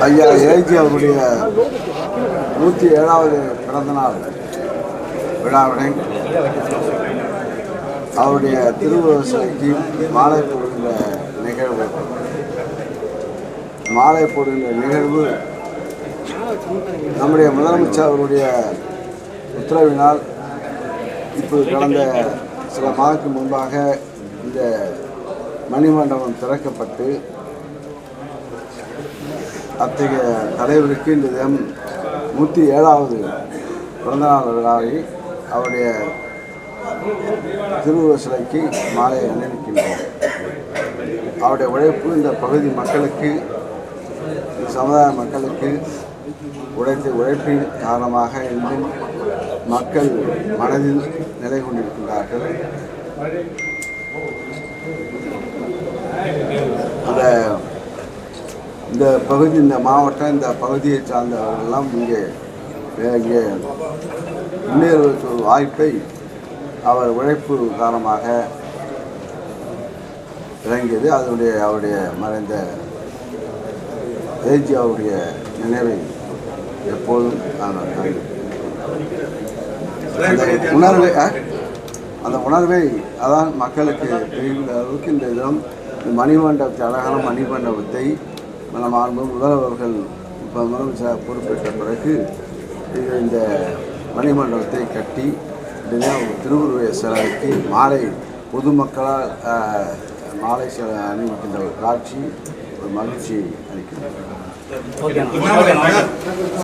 ஐயா ஏஜி அவருடைய 107வது பிறந்தநாள் விழாவினை அவருடைய திருவுருவ சிலைக்கு மாலை போடுகின்ற நிகழ்வு நம்முடைய முதலமைச்சர் அவருடைய உத்தரவினால் இப்போது கடந்த சில மாதத்துக்கு முன்பாக இந்த மணிமண்டபம் திறக்கப்பட்டு அத்தகைய தலைவருக்கு இந்த தினம் 107வது பிறந்தநாள் விழாவை அவருடைய திருவுருவ சிலைக்கு மாலை அணிவிக்கின்றோம். அவருடைய உழைப்பு இந்த பகுதி மக்களுக்கு, இந்த சமுதாய மக்களுக்கு உழைப்பின் காரணமாக இன்றும் மக்கள் மனதில் நிலை கொண்டிருக்கின்றார்கள். இந்த பகுதி, இந்த மாவட்டம், இந்த பகுதியை சார்ந்தவர்களெல்லாம் இங்கே முன்னேறுவதற்கு ஒரு வாய்ப்பை அவர் உழைப்பு காரணமாக இறங்கியது. அவருடைய மறைந்த ஏஜி அவருடைய நினைவை எப்போதும் அந்த உணர்வை அதான் மக்களுக்கு தெரிகின்ற அளவுக்கு இந்த தினம் மணிமண்டபத்தை, அழகான மணிமண்டபத்தை நம்ம முதல்வர்கள் இப்போ முதலமைச்சர் பொறுப்பேற்ற பிறகு இந்த மணிமண்டபத்தை கட்டி திருவுருவ சிலைக்கு மாலை பொதுமக்களால் மாலை அணிவிக்கின்ற ஒரு காட்சி ஒரு மகிழ்ச்சியை அளிக்கிறது.